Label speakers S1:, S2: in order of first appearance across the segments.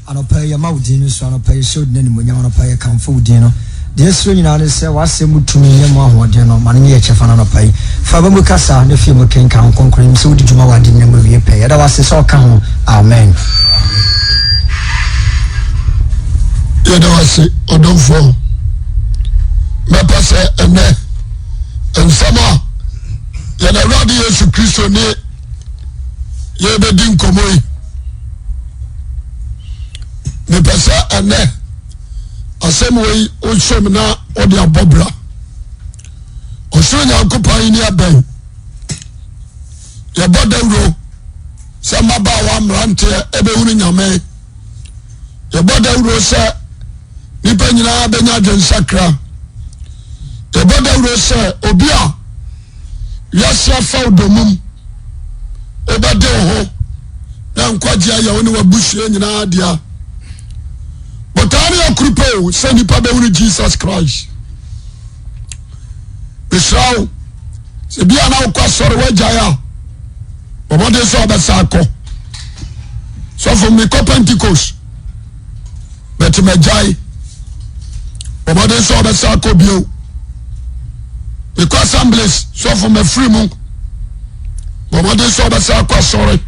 S1: anopa ya maudino so anopa ya shod nani munya anopa ya kamfo dino de so nyina ne se wase mutumi ne mo ahode no mane ye chefa na anopa fa ba mu kasa ne fi mu kenkan konkrim so di djuma wadi ne mu wie pe ya da wase so ka ho amen
S2: ya da wase odonfo me pase ene ensama ya na radi Yesu Kristo ne ye be din komoi me pese ene asem we o shom na o de abobra o so nya kopan ni aben ye bodawro se maba wa mrante ebe hunu nyame ye bodawro se ni panyina benya den sakra ye bodawro se obia yasa fa domum obade ho na nkwagye ya woni wabuhie nyina dia botani akrupo se nipa be woni Jesus Christ Israel se bia na kwa soro wajaya obade so abasako so from me Pentecost but me jai obade so abasako bio because assemblies so from me free mu obade so abasako sorry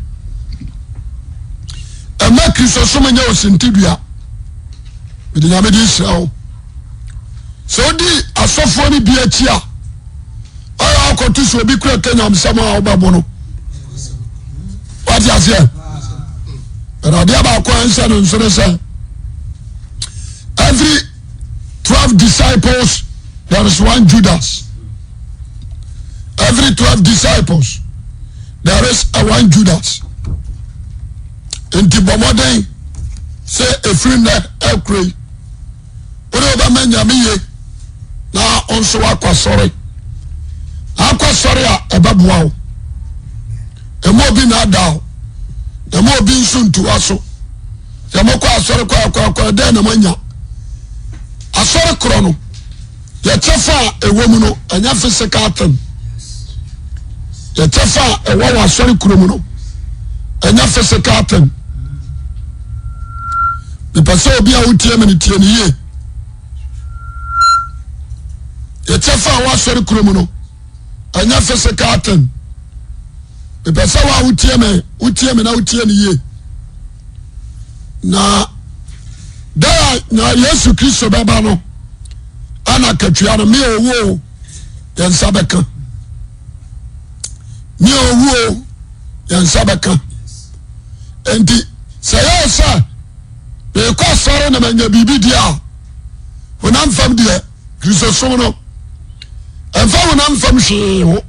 S2: e ma Kristo so menya osintidua de nyame di Israel so di asofo ni bia chia aya akotu so bi kura Kenya msama obabo no what you say radio ba ko ansa no so say every 12 disciples there is one Judas. Every 12 disciples there is a one Judas. Enti bomoden say efri na ekre ore ba manya miye na onso akwasore a ebaboa o emo bi na da emo bi nsuntu aso emo kwa asore kwa de na manya asore kro no ye tefa ewomu no anya physical thing ye tefa ewo asore kro mu no anya physical thing the person obi a utie me tie ne ye ye tefa wa sori kromu no anya physical thing the person wa utie me na utie ne ye na da na Yesu Kristo baba no ana katwa no me owo ye nsabeka me owo ye nsabeka enti say say because sorrow na manya bibi dia wonam fam dia Kristo so no enfa wonam fam hwe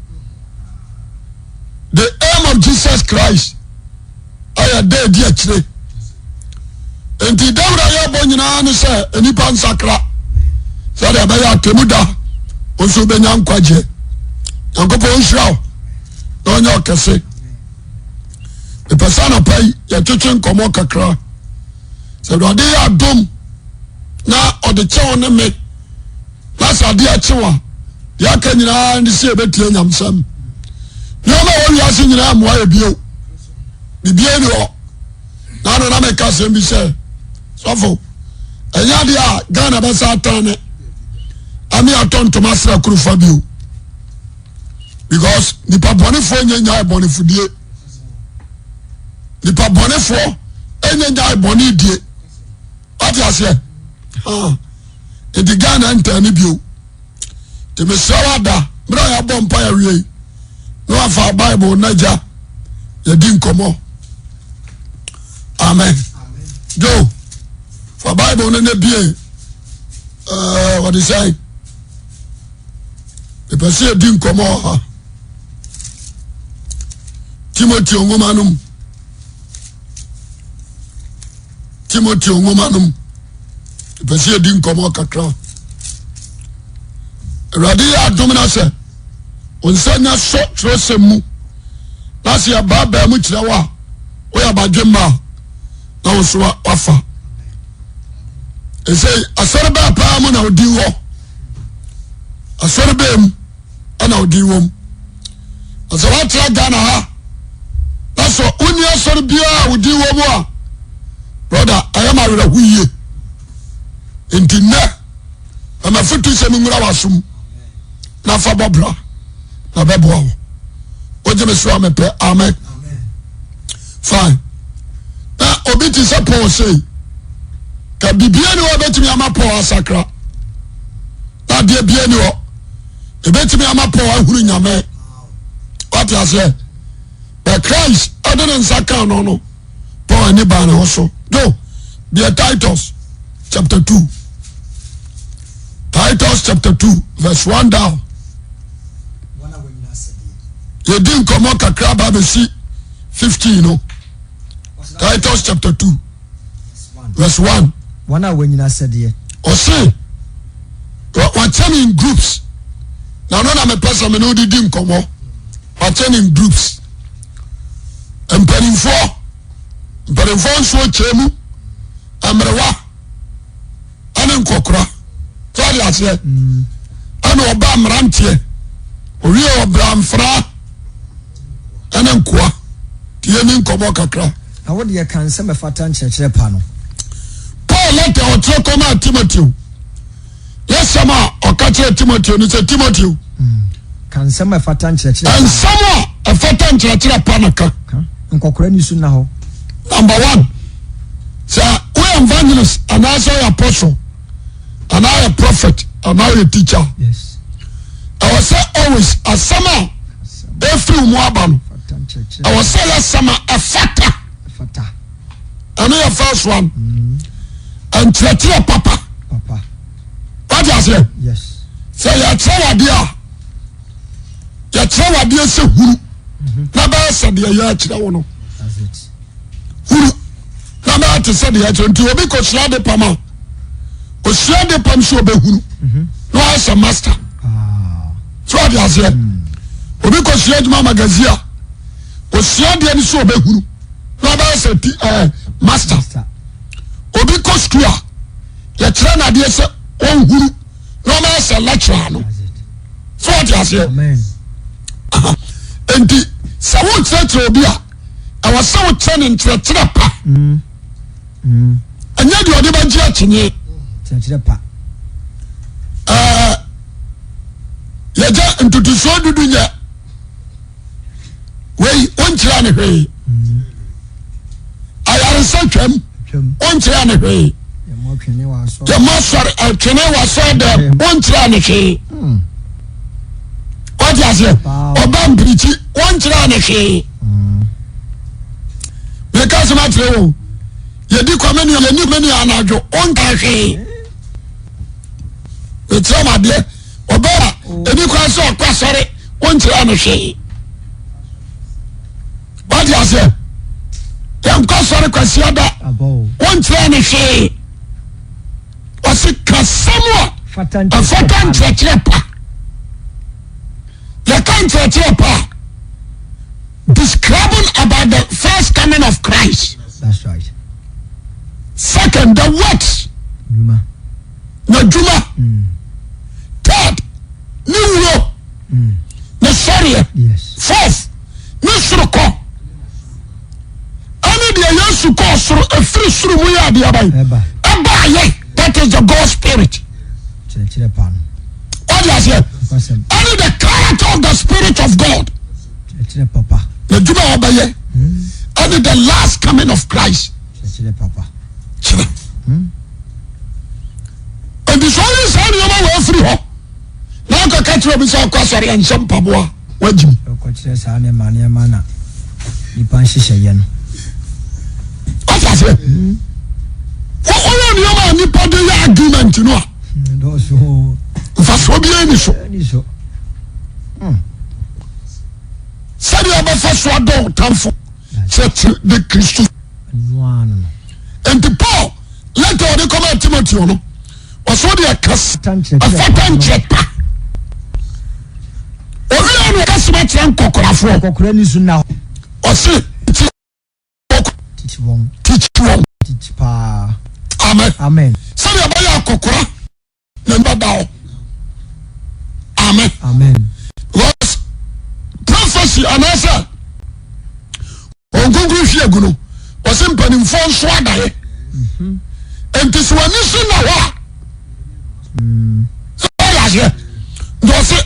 S2: the aim of Jesus Christ aya dey dia kire enti dawra ya bonyina no se enipa nsakra so da ba ya temuda onso benya nkwaje yankopo nshraw na onye okese the person pai ya twetwe nkomo kakra se do dey adom na ode chewo ne me last ade a chewa ya ka nyina ndi se betie nyamsam nyama wori ase nyina mo aye bio bibie ni ho na no na me ka se mbi se sofo enya dia Ghana ba satane ami atonto masra kurufa bio because nipa bonefo nyanya bonefudie nipa bonefo nyanya bonidie what you say the Ghana enter ni bio te me sawada bra ya bompa ya wie no afa Bible naja ya din komo amen go for Bible ne bie what is say the person din komo ha Timothy ongomanum pese din komo kakra radi adomina se onsanya so trosemu lasi ya baba mu kire wa o ya badwema na onso wafa ese asarba pa mu na odi wo asarba mu ana odi wo asawatra Ghana ha so uni asarbia odi wo mu a brother I am a we inti na ama fitu se mi ngura wasum na fa bobra na bebo wo oje me so amepe amen fine na obi ti se Paul say ka bibia ni wo betimi ama Paul asakra na de bia ni wo e betimi ama Paul ahuru nyame what you say the Christ other than saka no Paul ni ba na ho so do the Titus chapter 2 Titus chapter 2 verse 1 down you didn't come on kakra ba see 15 no Titus chapter 2 verse 1
S1: Wana when you said ye
S2: or say what in groups now no na me person me no didn't come on what in groups and per so chemu amrewa anen kokora sorry I say ana oba mrantie owi obramfra anen kwa tie ni nkomo kakra
S1: na wo de kan se me fata nkyerkyere pa no
S2: Paul let o koma Timothy yes sama o ka kire Timothy ni say Timothy
S1: kan se me fata nkyerkyere
S2: and sama e fata nkyerkyere pa no ka
S1: nkokora ni su na ho
S2: number 1 so we evangelist and also apostle and I a prophet and I a teacher
S1: yes
S2: I was say always a summer every muabano I was say last summer a fata and the first one and treaty papa what you say
S1: yes
S2: say ya trawa dia se huru na ba se dia ya kira wo no
S1: that's it
S2: huru na ba te se dia kira nti obi ko sra de pama o sra de pam so be huru no as a master so what you say obi ko sra de magazine o sra de ni so be huru no ba se master obi ko school ya kira na de se on huru no ma se lecturer no so what you say
S1: amen
S2: enti sa wo tete obi a awa sa wo tene ntere pa anya de odi ba ji akinye
S1: nkyerkyere pa
S2: ya ja ntutu so dudu nya wei onkyira ne hwe ayare sa twam onkyira ne hwe
S1: ya mo twene wa so
S2: ya mo sori twene wa so de onkyira ne hwe what you say oba mprichi onkyira ne hwe me ka se ma tere wo ye di kwameni ye ni meni anajo onka hwe it's my dear oba eni kwa so kwa sori onkyira ne hwe what you say yan kwa sori kwa siada onkyira ne hwe wasi kasamwa
S1: fata
S2: nkyerkyere pa you can't tell describing about the first coming of Christ.
S1: that's right
S2: Second, the works.
S1: Juma.
S2: No Juma. Third, New York. No Syria.
S1: Yes.
S2: Fourth, no Suruko. Any day you should call a free Suru Muya the Abba. That is the God spirit.
S1: Nkyerkyere pa no
S2: What do you say? Only the character of the Spirit of God.
S1: nkyerkyere papa
S2: The Juma Obaye. Only the last coming of Christ.
S1: nkyerkyere papa
S2: And this only son you know free ho. Now go catch you beside Kwasari and some Pabua. What you?
S1: okokyere sa ne ma na nipa nhyehyɛ ye no
S2: What I say? What all you man nipa dey argument no.
S1: do so
S2: Faso bi ani so.
S1: ni so
S2: Said you have a first one door tamfo. Church the Christian.
S1: no
S2: And the Paul later they come at Timothy no. Was what they cast a fatan chepa. Ori anu cast match and kokorafo.
S1: kokora ni su na
S2: O say
S1: teach won
S2: teach
S1: pa
S2: amen.
S1: amen
S2: Said you buy kokora. Number down. Amen.
S1: amen
S2: Was prophecy and answer. On Google Fiaguno was in Penny Phone Swadae. enti so ani so na wa so ya je do se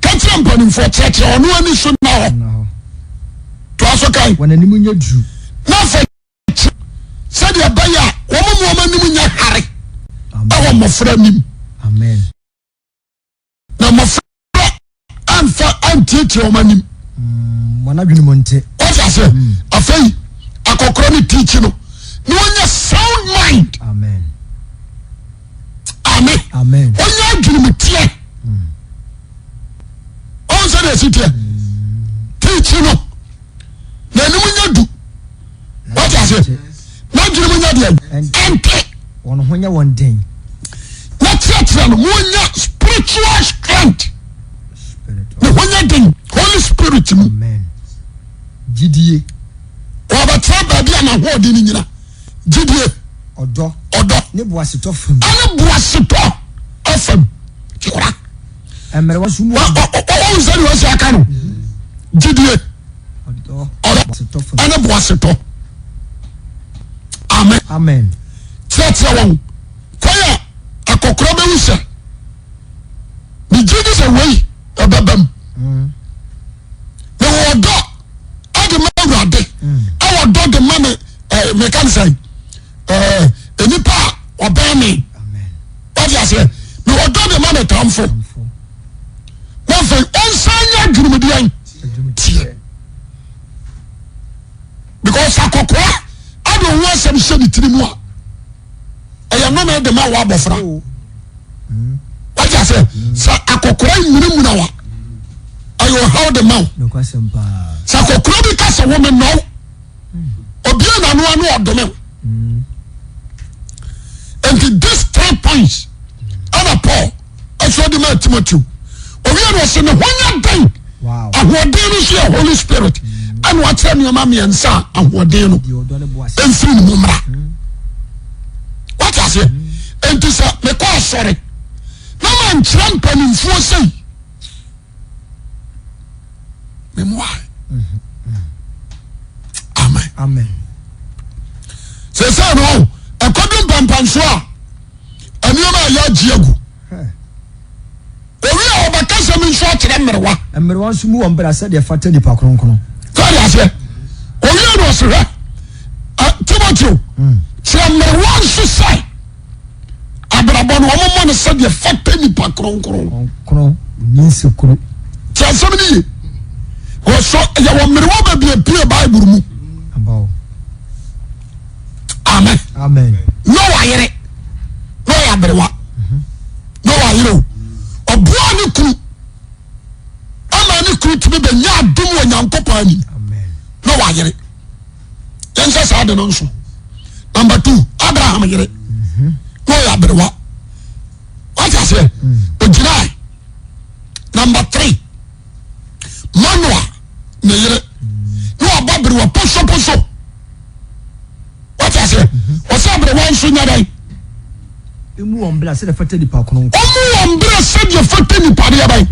S2: katra mpanim fo cheche ono ani so na ho to aso kai
S1: wana nimu nya dru
S2: na fa se de baya wo mo nim nya hare awo mo fra nim
S1: amen
S2: na mo fra anfa antiche o manim
S1: wana dwene monte
S2: o ja se afei akokoro ni teach no no nya sound mind
S1: amen
S2: amen
S1: amen
S2: onya dwene mutie on se de sitie teach no na nimu nya du o ja se na dwene mu nya de ente
S1: wono honya won den
S2: na tira no monya spiritual strength no honya den Holy Spirit mu
S1: amen gidie
S2: wa ba bia na ho de ni nyina gidie
S1: odo ne boaseto fam
S2: ana boaseto afam tikura
S1: emere wasu mu
S2: o zari wasi aka no gidie
S1: odo
S2: boaseto fam ana boaseto amen
S1: amen
S2: tira won kwaya akokoro be wusa ni gidie se wei obabam na odo ade ma wade awo do de ma me kan say enipa obame
S1: amen
S2: what you say no odo de ma tamfo won fe onsanya dwumedian because akokora ade won asem she ni tirimu a eya no me de ma wa bofra what you say sa akokora nyina wa ayo how the mouth
S1: no kwasem pa
S2: sa akokora bi kasa woman no obi na no anu odome and this 3 points ana Paul aso di ma Timothy obi na se ne honya den
S1: wow
S2: ahoden no so Holy Spirit and what tell me mama yansa ahoden no
S1: di odo ne boase
S2: enfiri mu mra what I say and to say me kwa sorry na man trampa ni mfuo sei memoir amen
S1: amen
S2: se say no akodum pampanso a anioma ya giagu owi a obakasa mi nso akere mmerwa
S1: emere nso mu wombra se de fata nipa kronkron
S2: kari ase owi no se hwe Timothy se mmerwa nso sai abrabon wo mo no se de fata nipa kronkron
S1: ni sekuru
S2: ti asem ni wo so ya wo mmerwa ba bia pie Bible mu
S1: ambao
S2: amen
S1: amen
S2: no wayere no ya brewa no wayere obua ni kru ama ni kru tibe be nya adom wo nyankopon ani
S1: amen
S2: no wayere yensa sa de no nso number 2 Abraham yere no ya brewa what I say ojina number 3 Manoa ne yere no ababrewa poso what I say wasa brewa nso nya dai
S1: emu wombra se de fata nipa kronkron
S2: omu wombra se de fata nipa de bai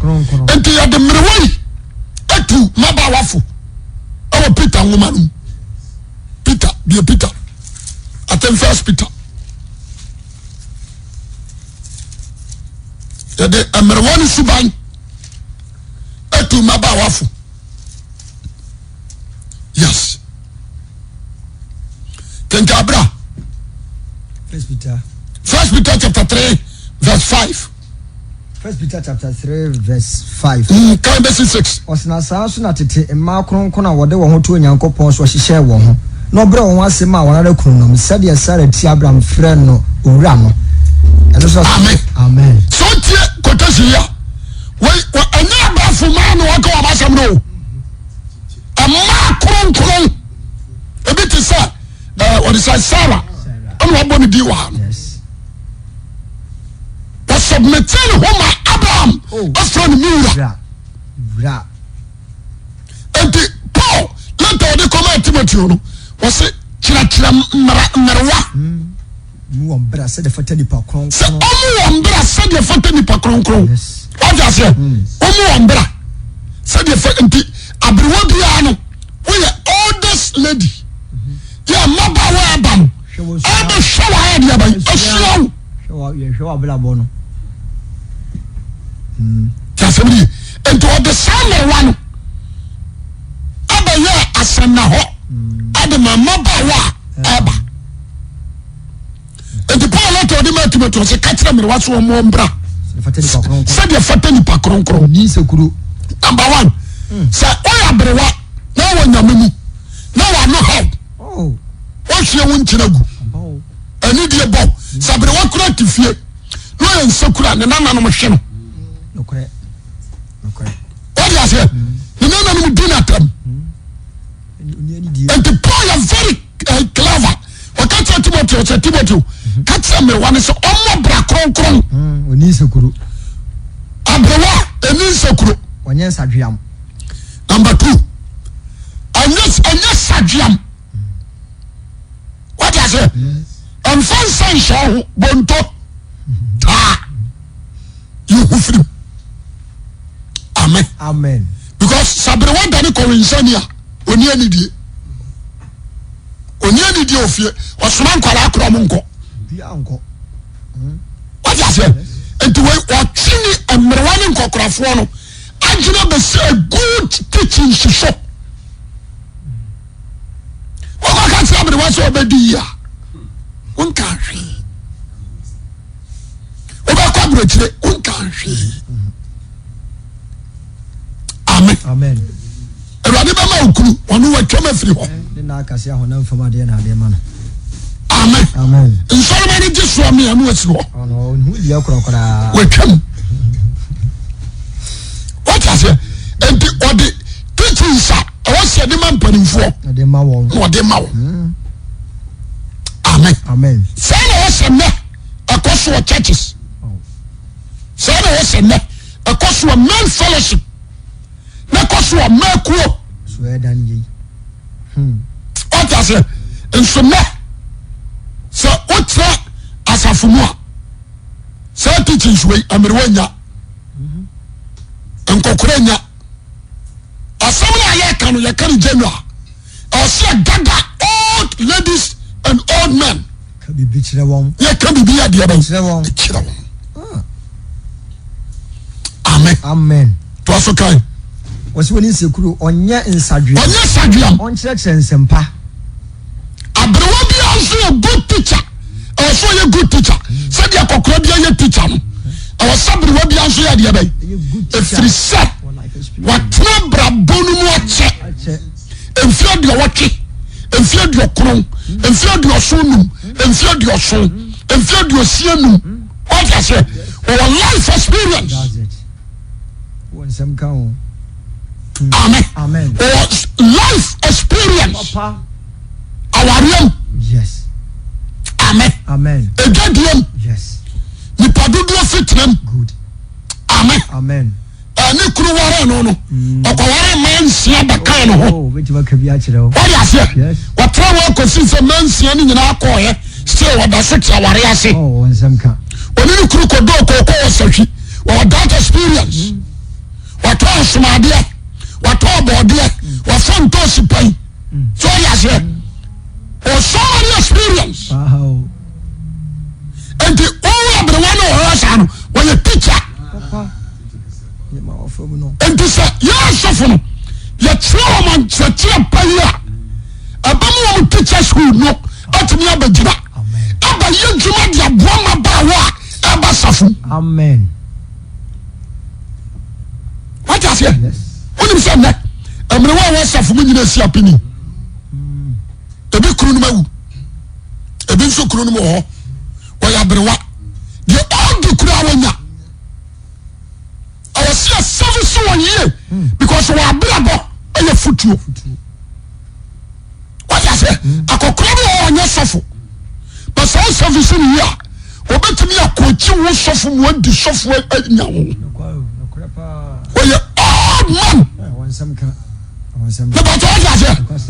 S2: enti ya de mrewai atu maba wafo awo Peter woman Peter atem first Peter ya de mrewani suban atu maba wafo yes kenkabra First Peter chapter 3 verse 5
S1: First Peter chapter 3 verse 5
S2: kan be 6
S1: osna saa so na tete emma kronkron na wode wo ho to onyankopon so hyehyɛ wo ho na obre wo asem a wonara kunom sɛde Sara ti Abraham frɛ no owura no ɛno so amen
S2: so tie quotation ya we anya abafo ma no waka wa basam no amma kronkron ebi te sa what is Sarah ɔno ɔbɔ ne di wa
S1: yes
S2: submitting home Abraham after the mirror and the Paul later they come at Timothy was it chira mmerwa
S1: mu wombra se de fata nipa kronkron
S2: se omu wombra se de fata nipa kronkron
S1: yes
S2: what you say omu wombra se de fata nti abrewa bia no we oldest lady ya maba wa abam ebe showa dia ba asua
S1: hwe abla bo no
S2: tasemi ento the same one abaye asana ho ade mama ba wa aba enti Paul to de Timothy se katira me waso mo mbra se de fatani pa kronkron
S1: ni sekuru
S2: number 1 se oya brewa na wonyamani na wa no help o hwe won kiragu ani die bo sabre wa kura tifie no en sekura ne nana no hwe no
S1: nokre
S2: what you say ne nana no dinatam and the Paul is very clever o ka tell Timothy katira me wa ne se omo bra kronkron
S1: oni sekuru
S2: abrewa eni sekuru
S1: onye sadwiam
S2: number 2 anya sadwiam what you say and fan show bonto you free
S1: amen
S2: because sabre one dani ko insania oni anidie ofie osoma nkwala akro mo nko
S1: bia nko
S2: what you say and we watching emrewani nkokrafo no agina be say good teaching shisho o ka sabre wa so obedi ya unka hwe o ba kwa brochire unka hwe
S1: amen
S2: erade ba ma okuru onu wa twama firi ho
S1: na akase ahona mfama de na ade ma no
S2: amen inshallah ni jesu ami anu asiri ho
S1: ono hu dia krokora
S2: we twam what you say and the teaching sa o se de man panimfo
S1: de ma won
S2: no de ma wo
S1: amen
S2: say no se me akoso churches say no se me akoso men fellowship na akoso makuo
S1: so e dan yi
S2: what you say enso me so otra asafumu a say teachings we amerwanya enkokoranya asamna ya kanu ya kan general ose gaga old ladies and old men
S1: ka bibi kire won
S2: ya kan bibi ya dia ban
S1: kire won amen
S2: to aso kai
S1: wose woni sekuru onye nsadwiam onkyere nsempa
S2: abrewa bi anso a good teacher also a good teacher said ya kokoro bi ya teacher no our sabrewa bi anso ya dia ban efiri set watra brabonu mu ache enfia de wote enfia de okron enfia de osonum enfia de oson enfia de osianum what you say our life experience
S1: won some kan
S2: amen our life experience
S1: papa
S2: our realm
S1: yes amen
S2: egadium
S1: yes
S2: ni padudu fitnem
S1: good amen
S2: ani kuru ware no okware mansia baka no ho
S1: wetima ka bi a kire ho
S2: what you say watra wa kosi se mansia ni nyina akoye se wada so tia ware ase
S1: won some kan
S2: oni kuru kodo kokko wasahwi wa that experience watra smade watra bode wa fonto sipai so ya say o so many experience
S1: wow
S2: and the all of the one who has an when a teacher
S1: papa ye ma ofo mu no
S2: and to say yes of no ye try man try paya abamu mu teacher school no atumi abagina aba ye djuma dia boama ba wa aba safu
S1: amen
S2: what you say
S1: yes
S2: onim say na amre wa safu mu nyina si apini ebi kuru no mawu ebi nso kuru no mo ho wa ya brewa ye all the kuru awanya I was here service 1 year because we are brabo and futuo what you say akokoro no onya safu but so service ni here obetumi akochi wo safu mu adi safu anya wo
S1: no krepa
S2: we all man
S1: won some kan
S2: the battle is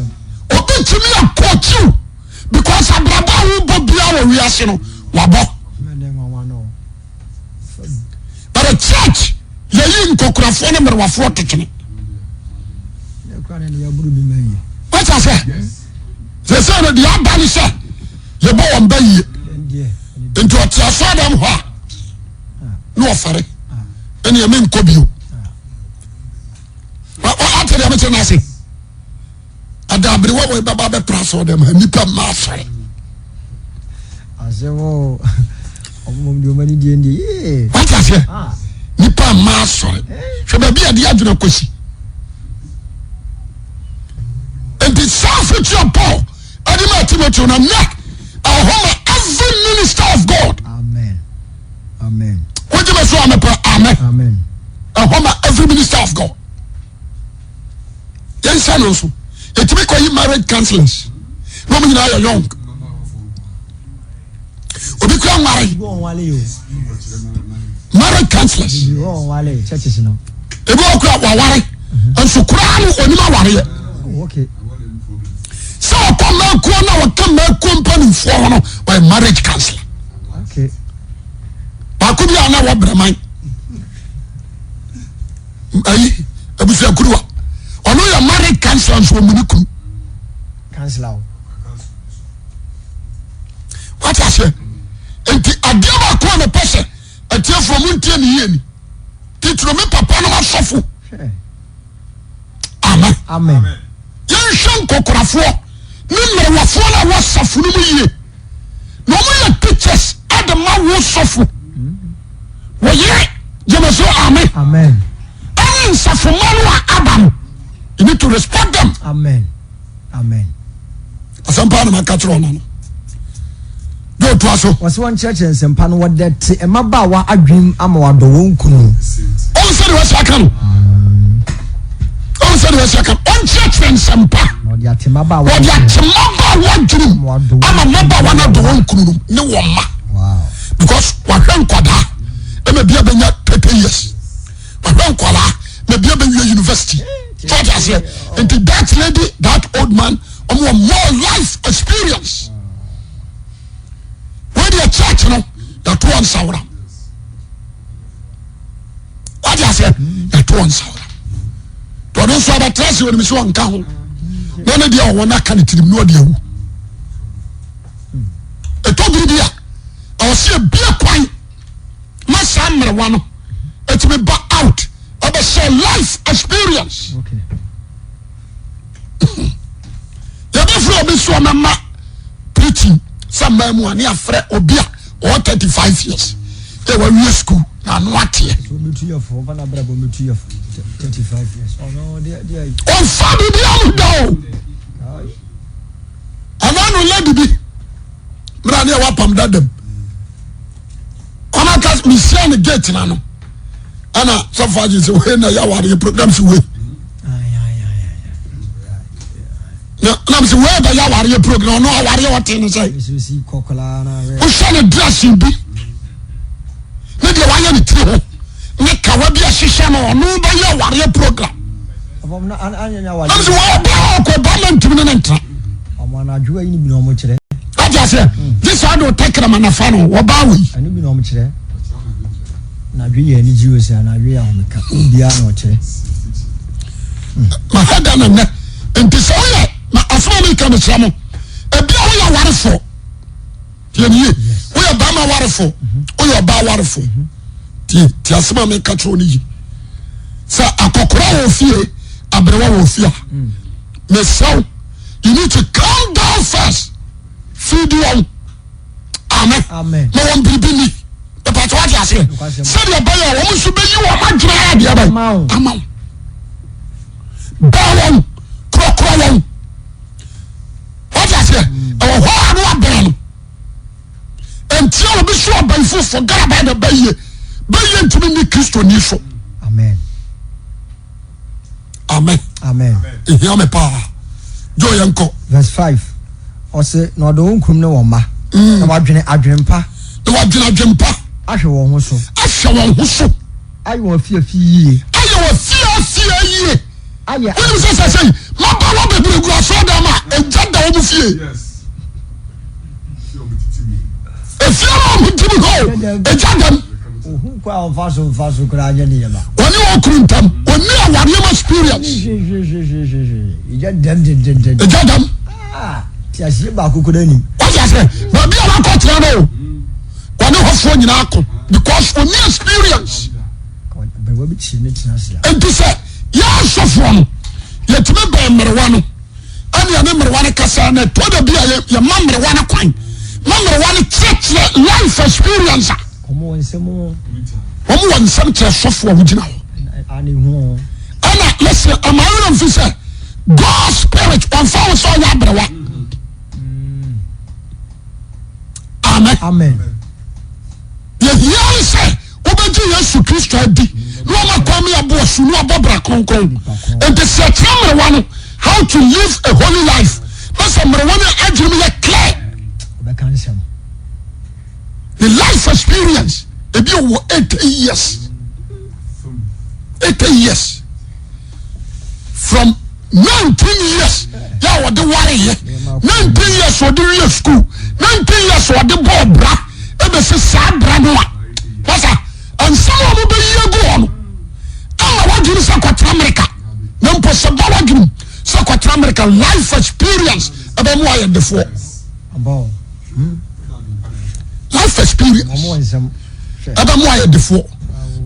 S2: obetumi akochi because abraba wo bobia wo wiase no wabo but the church yeyi nkokurafo ne merwafo tetene what I say they say the abani say ye bo on bayi fare ene ye men kobio wa atere am che na se adabre wo baba be praso dem nipa ma fare
S1: asewo omom di omani die ndie
S2: what is here nipa ma fare hwe ba bia de aduna kosi and the self your Paul adima Timothy na neck every minister of God.
S1: Amen. Amen.
S2: What you say? Amen.
S1: Amen.
S2: Every minister of God. Yes, son also. It may call you married counselors. No, me now you're young. Obi kura married. Married counselors.
S1: Churches no.
S2: Ebi okura waware. And so kura no onima ware.
S1: Okay.
S2: So come na ko na o come na company for no by marriage counselor.
S1: Okay.
S2: Ba ko bia na wo braman. Ayi, abusia kuruwa. Ono ya marriage counselor so muniku.
S1: Counselor.
S2: What I say? Enti adiama ko na pese, atia from untie ni yeni. Titro me papa no asofo. Amen.
S1: Amen.
S2: Yen hwan kokorafo. Nimre wafo na wasafo no mu yie. No mo ya teachers adama wo sofo. Wo ye, jemeso amen.
S1: Amen.
S2: Any safo manu Adam. You need to respect them.
S1: Amen. Amen.
S2: Asampa na makatro no. Go to aso.
S1: Was one church in Sempa no what that emabawa adwim ama wado won kunu.
S2: On said was second. On said was second. On church in Sempa.
S1: No dia temaba
S2: wa dream. Ama maba wa na do won kunu ne wo ma.
S1: Wow.
S2: Because wa hwen kwada e me bia benya 30 years. Wa hwen kwala me bia benya university. What I say? And that lady, that old man, more life experience. Where the church, you know, that one saura. What I say? That one saura. To don't saw that trust you when we saw on town. None of the one that can it no dear. A told me, I was see a beer pint. My son, one, it's me back out. I say life experience.
S1: Okay.
S2: Yabefro obi so mama preaching some man mu ani afre obi a or 35 years. They were in school na no ate.
S1: So me 2 years for na brabo me 2 years 35 years. Oh no, they
S2: On family bi am do. Ana no lady bi. Mra na wa pam dadam. Ona kas mi see na gate na no. Ana so far you say we na ya ware program si we. Na mse we ba ya ware program no ware what in say.
S1: you see kokola na we.
S2: O share dressing bi. Na de wa ya ni tire ho. Ne ka wa bi a hihye no no ba ya ware program.
S1: Abom na anya wale.
S2: Amse wa ba ko ba na ntumi na ntra.
S1: Omo na adwo yi ni bi no mo kire.
S2: Aja say this I don't take them na fa no wo ba wi.
S1: Ani bi no mo kire. Na adwo ye ni jiwo se na adwo ya ho meka. Bia na o kire.
S2: Ma hada na ne. Enti so ye na afọ mi kan se mo. Ebi o ya ware fo. Ye ni. O ya ba ma ware fo. O ya ba ware fo. Ti asema me ka tro ni yi. Sa akokora wo fie, abrewa wo fie. Me so you need to calm down first. Feed you. Amen.
S1: Amen.
S2: No one be me. The part what you say. Say the boy, wo so be you o ma dra ya dia ba. Amam. Bawon, krokroyon. What you say? Oh, ho no abon. Until be sure by full forget about the baye. Baye to be Christo ni so.
S1: Amen.
S2: Amen.
S1: Amen.
S2: Hear me pa. Jo yanko.
S1: Verse 5. O say no do nkum ne wo ma. Na wadwene adwempa.
S2: Na wadwene adwempa.
S1: Ahwe wo ho so.
S2: Ahwe wo ho so.
S1: Ayi wo fie yie.
S2: Ayi wo fie yie.
S1: Aye.
S2: When you say, my power be able to so them and jump down the field.
S3: Yes.
S2: If you want to go, and jump them.
S1: Who kwa faso kura anya ni yema.
S2: When you walk in them, when you are one experience.
S1: Ija dem.
S2: And jump them.
S1: Ah, ti asiye ba kokoro ni.
S2: What you say? But be a lot of no. When you have phone in Akon. because for new experience. And to say, yeah, so from yet me by marijuana. And your marijuana casana, to the beer, your mum marijuana coin. Marijuana church life experience. Some software original. And listen, a man officer, God's spirit on fire so yabra. Amen.
S1: Amen.
S2: You say, Obeji Yesu Christ di. No ma kwame abosu no abobra kronkron. And the second one, how to live a holy life. That's a marijuana ajimi ye clear. The life experience. Ebi o 8 years. 8 years. From 19 years. Yeah, what the worry. 19 years for the real school. 19 years for the ball bra. Ebe se sad bra no. What's that? And some of them be go on. I want you to say America. No possible argument. So America life experience. Ebe mo aye before. Life experience. Ebe mo aye before.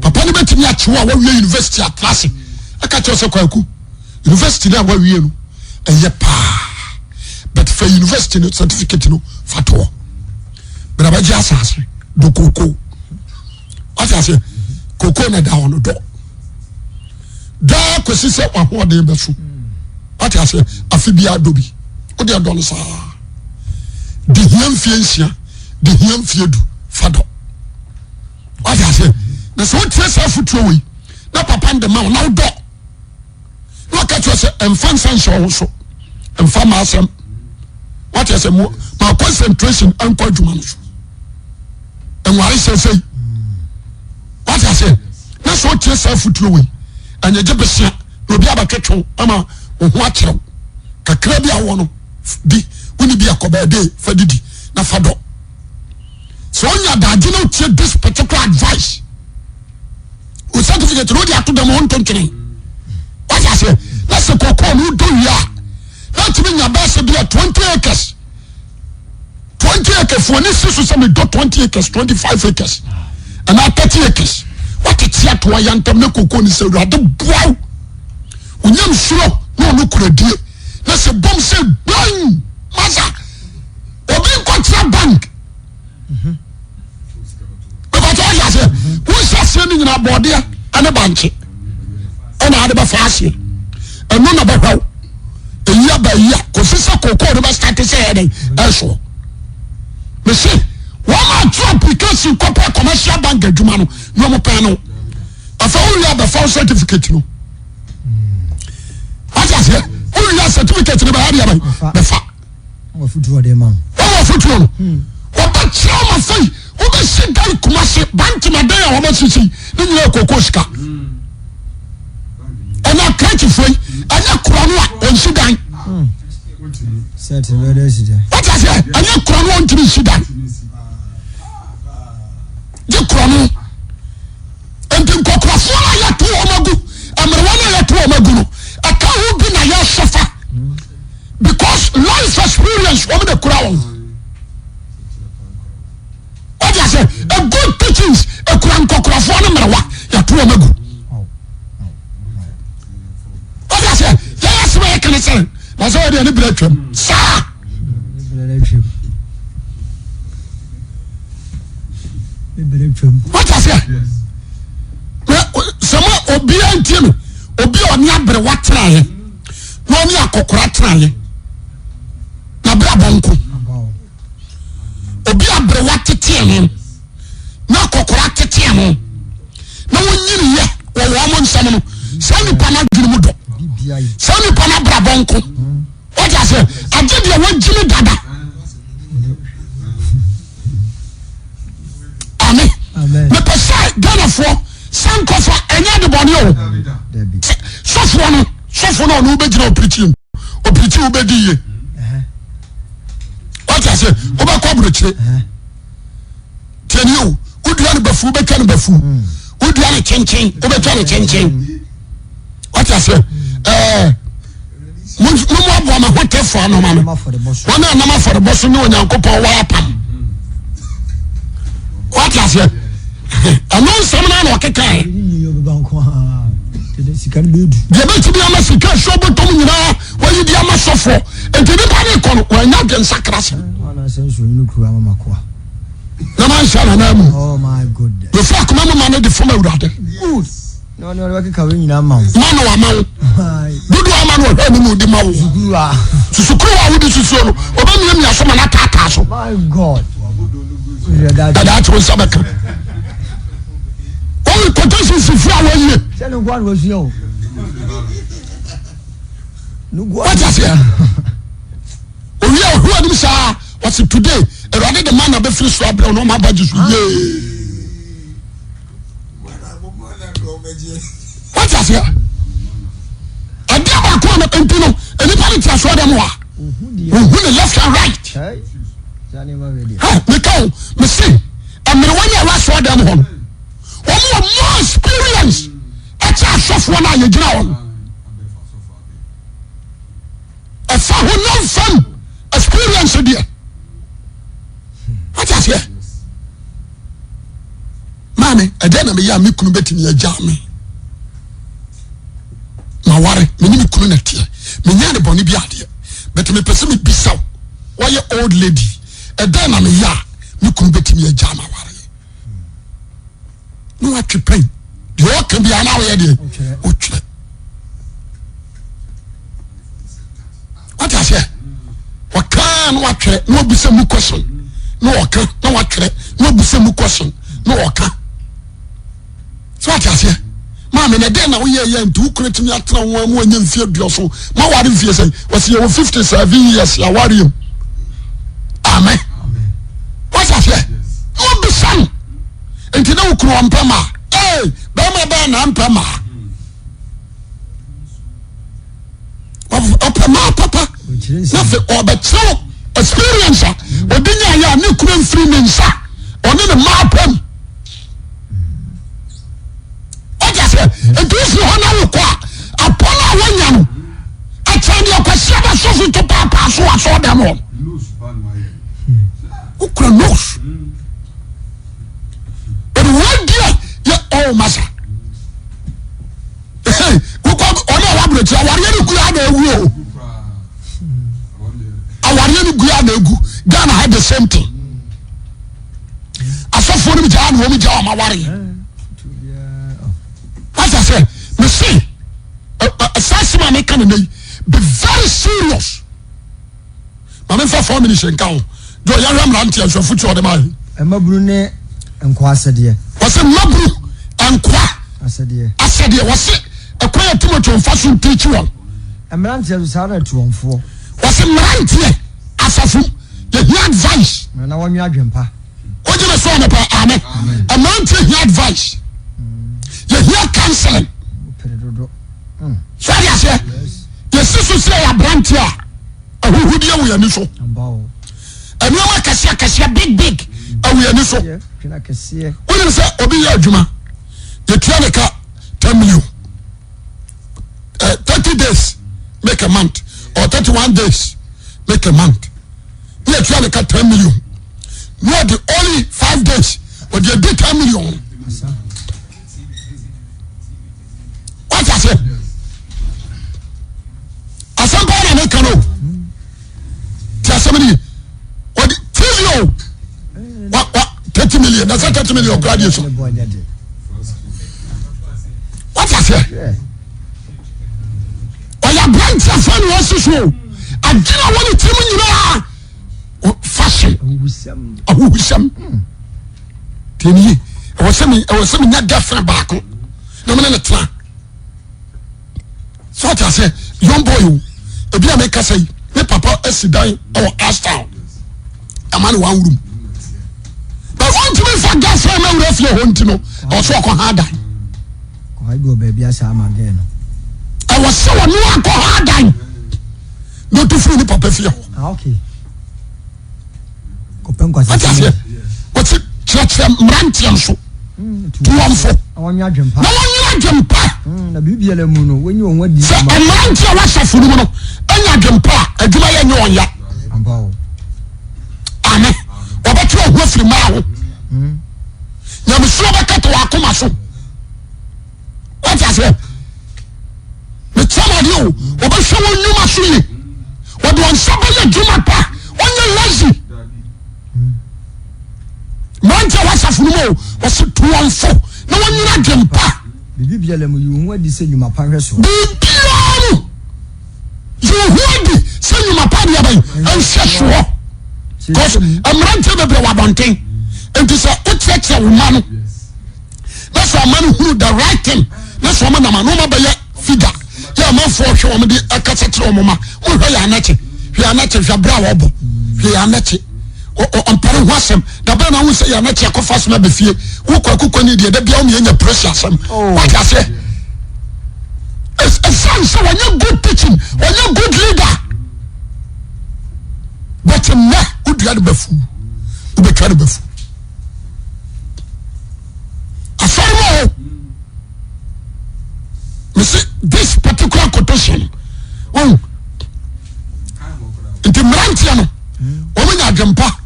S2: Papa ni betimi achewa wa wie university atlas. Aka che se kwaku. University na wa wie no. Eye pa. But for university no certificate no fato. But abaji asase do koko. What I say? Koko na da wono do. Da kwesi se ahode be so. What I say? Afibia dobi. O de do no sa. De hiam fiensia, de hiam fiedu fado. What I say? Na so tese afutuo we. Na papa ndema wo na do. No catch you say emfan sanso wo so. Emfa ma asem. What I say? My concentration anko adwuma no so. Enware say. What I say? Na so tese afutuo we. Anya je besia no bi abaketwo ama wo ho akyerɛw. Kakra bi awo no di woni bi akoba de fa didi na fa do. So onya da agye no tie this particular advice. O certificate no di ato dem on tonkene. What I say? Let's say kokon no do ya. Let me nya ba se bi 20 acres. 20 acres for any sisu say me do 20 acres, 25 acres. And now 30 acres. What it's here to a young time, no cocoa is a rather brow. When you're slow, no credit. Let's a bomb say, bang, massa. Or being contra bank. Because all you say, who's sending in our body and a bunch? And I had a fast and none about how. A year by year, because it's a cocoa, the best I can say, also. Me see. One application corporate commercial bank adwuma no mo pay no afa only have a full certificate no what I say only certificate no ba hia ba be fa
S1: o futu de man
S2: o futu no o ba chama fai o ba sit down kumase bank ma dan o ba sisi ni nyina kokko sika ana kranti fai ana kura no a on sidan
S1: set very sidan
S2: what I say ana kura no on tiri sidan Krono and then Kokofona Yatu Omagu, Amarawana Yatu Omagu, a cow be na ya suffer because life experience from the crown. What I say, a good teachings, a crown Kokofona Marawa, Yatu Omagu. What I say, yes, where can I say? That's already a liberation, sir. What I say? Some obi antie me obi oni abre watraye no oni akokora traye na bra bonko obi abre watete he na akokora tete he na wonyiri ye wo mo nsam no sani pana dwuru mu do sani pana bra bonko what I say age de wonjimi dada
S1: Amen.
S2: Me pesa Ghana for sankofa enya de bone o. Sofo no no be jira preaching. O preaching be di ye. What I say? O ba kwa broche. Teni o, udua ne bafu be kan bafu. Udua ne chenchen, o be twa ne chenchen. What I say? Mo abo ma hotefo ano ma no. Wana na ma for the boss no onyankopon wa apam. What I say?
S1: sika bedu
S2: de bet bi ama sika so botom nyina wayi di ama sofo enti ni pa ne kono wa nya de sakrase
S1: ana senso ni kru ama makoa
S2: na man sha na mu
S1: oh my goodness
S2: the fuck mama man de foma urade
S1: good no no wa ka we nyina ma
S2: man wa ma dudu ama no hwa ni mu di ma wo susukuru wa wo di susu no oba mi aso ma na tata so
S1: my god
S2: that was sabaka only potential si fia wa yie
S1: se no gwa no fia o no gwa
S2: what is here owi a who anim sa was today erade the man abe free so abra no ma baji so ye what is here adia ba ko na pentino eni pa ni tia so dem wa who the left and right me call me see amere wani a waso dem ho no more experience at a soft one na ye gina on a fa ho no fun experience there what is here mane ade na me ya me kunu betimi ya ja me ma ware me ni kunu na tie me nya de boni bi ade betimi pese me bisaw why old lady ade na me ya me kunu betimi ya ja ma ware no atwepen de o kan bi ana wo ye de o twe what is here wakan watwe no bisa mu question no wakan no watwe no bisa mu question no wakan so what is here ma me na de na wo ye ntu kuretimi atra wo mu anya mfie duoso ma ware mfie sei wasi ye 57 years ya ware yim amen what is here no bisa enti na ukuru ampama ba ma ba na ampama opama papa na fe obetrel experience odinya ya ne kuru free mensa oni ne mapam oja se enti si hona wo kwa apola wanya no atandi akwasi aba sofu to papa so aso dem ho ukuru nos one day ya oh masa wo ko ona wa bro ti awari ni ku ya na ewu o awari ni ku ya na egu Ghana had the same thing asofo ni ja na wo mi ja ma wari what I say me see assassin me kan na be very serious mama fa 4 minutes nka ho do ya ram ran ti asofo ti o de ma
S1: e maburu ne nkwa asede
S2: wase maburu nkwa asede wase akwaya Timothy mfaso teach won
S1: emrante azusa na tuomfo
S2: wase mrante asafu ye hear advice
S1: na wonwa adwempa
S2: ojina so na pa amen emrante hear advice ye hear counseling so ya say ye sisu say ya brante a ahuhudie wo ya ni so ambawo enu ma kasia big awu ya ni so wọ́n sẹ́ obi yẹ adwuma yẹ tia ne ka 10 million 30 days make a month or 31 days make a month yẹ tia ne ka 10 million no the only 5 days o de 10 million wọ́n ti ase asampa na ne kan o ti asem ni o de TV o wa 30 million that's 30 million graduation what I say oya branch afan wo susu agina woni tim nyina fashion ahusam teni e was me nya girlfriend back no me na tra so what I say young boy e bia me ka say me papa asidan o Ashtown amani one room but want me for girlfriend na we feel hon tino o so ko hada
S1: ko haibo baby asa amage no
S2: I was so no ko hada no to free ni papa feel
S1: okay ko pen kwa
S2: say what church mrantiam so tuamfo
S1: awanya adwempa
S2: na wanya adwempa
S1: na bibia la mu no wenyi won wadi
S2: so mrantia wa safuru mu no anya adwempa adwuma ye nye onya
S1: ambawo
S2: amen obetro ho firi ma ho na mso bekata wa koma so what I say Safuno was to one four. No one not them pa.
S1: Bibi biala mu you who dey say you ma pa hweso.
S2: Bibi you who dey say you ma pa dia ban and hweso. Because amrante be wa bonten. Enti say o check your woman. That's why man who the right thing. That's why man no ma be figure. Yeah, man for hwe o me dey akasa kire o mama. O hwe ya nache. Hwe ya nache hwe bra wo bo. Hwe ya nache. On parle wasem da ba na wo say ya nache ko fasma be fie. Wo kwa ni de bia o me nya pressure sam. What I say? A son so when you good teaching, when you good leader. But na wo dua de bafu. Wo be twa de bafu. Afarmo. Me say this particular quotation. Oh. Inti mrantia no. O me nya adwempa.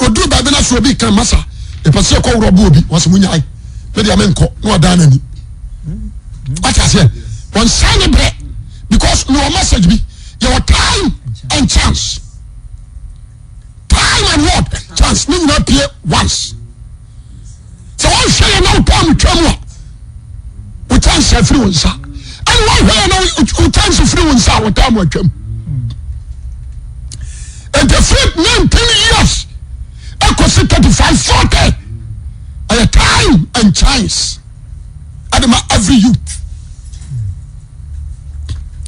S2: Odu ba be na so bi kan masa. E pese ko woro bo obi, wo se munya ai. Me dia menko, no odan ani. What I say? One shiny bread. Because no message be your time and chance. Time and what? Chance. Me not pay once. So I say no time travel. We chance free one sir. And why no chance free one sir? What time we come? And the first 19 years, I could say 35, 40. A time and chance. Every youth.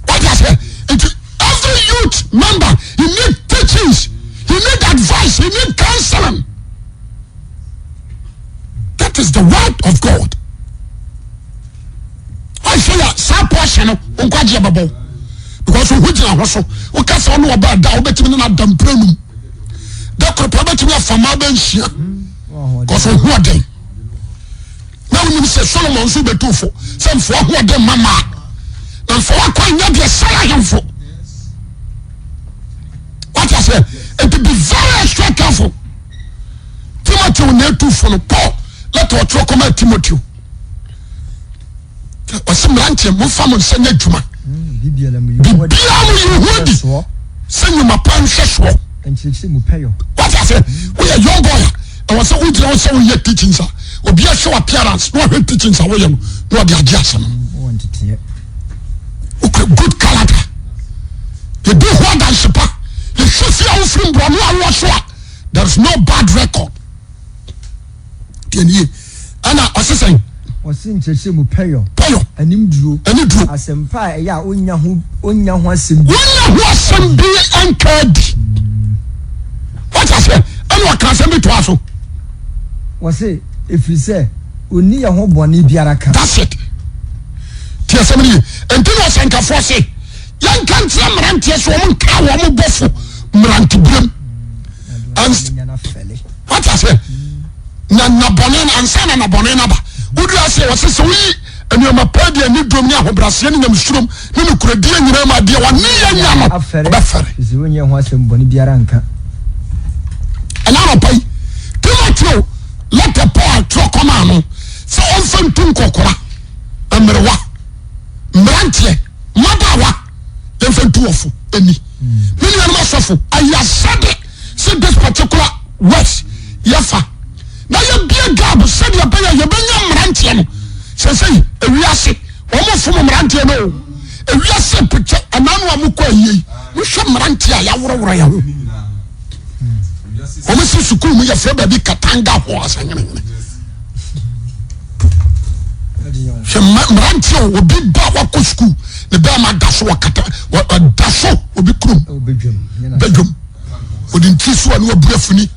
S2: What I say? Every youth member, you need teachings, you need advice, you need counseling. That is the word of God. I say some portion of because we will also we can't say no about that. We between na damprenum. That could probably be from our bench. Because who are they? Now you say Solomon so be too for some for who are them mama and for what kind of salary for what I say and to be very extra careful. Timothy will need to for Paul let us talk about Timothy or some lunch and move from send it to me send you my parents
S1: and she will pay you.
S2: What I say we are young boy and was so we also yet teaching sir. Obi a show appearance no have teachings away no dey adjust okay good character you do what than super you should see how from bro no so there is no bad record tieni ana osesen
S1: osin cheche mu payo anim duro asempa e ya onya ho asem
S2: bi ankadi what I say eno kan asem bi to aso
S1: wose if you say oni ya ho boni biara ka
S2: that's it tia semri enti no sanka force yan kan tia mrantie so mo ka wo mo bofo mranti brem and what I say na bonen ansana na bonen aba udu ase wose so yi eni ma padi ani dom ni ahobrase ni nyam surom ni no kuradi nyina ma de wa ni ya nya no ba fare
S1: isi wonye ho asem boni biara nka
S2: ana no pai Timothy let the Paul talk come on. So often tun kokora. Amrewa. Mrantie. Madawa. Then two of any. Many are I have said it. Said this particular words. Yafa. Now you be a gab. Said you be a mrantie. Say we are sick. Almost from mrantie no. We are sick. A man wa mukwa ye. We should mrantie. Ya wura ya. Omesi sukuu mu yefre ba bi katanga ho asanyene she mrantie obi ba wa ko sukuu ne ba ma daso wakata daso obi krum bedwom odin tiso anu abuafuni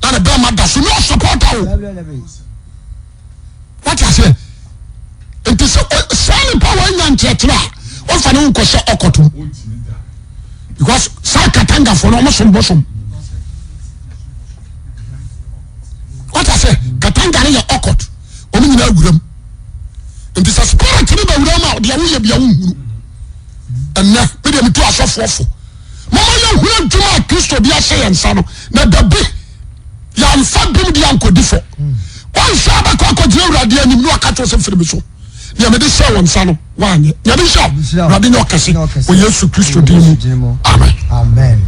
S2: na ne ba ma daso no support o what I say it is so power nyanchetra o fa ne nko se okoto because sa katanga for no mo bosom. What I say, Katanga is awkward. Only in Aguram. And this is a spirit in the Rama, the Awuah be a woman. And now, we didn't do us off. Mama, you will do my Christo be a say and son. Now, the big young family, the uncle differ. One Shabba Coco Jura, the enemy, no catches of Fribiso. You made this one, son. One, Yabisha, Rabino Cassi, when you Christo. Amen.
S1: Amen.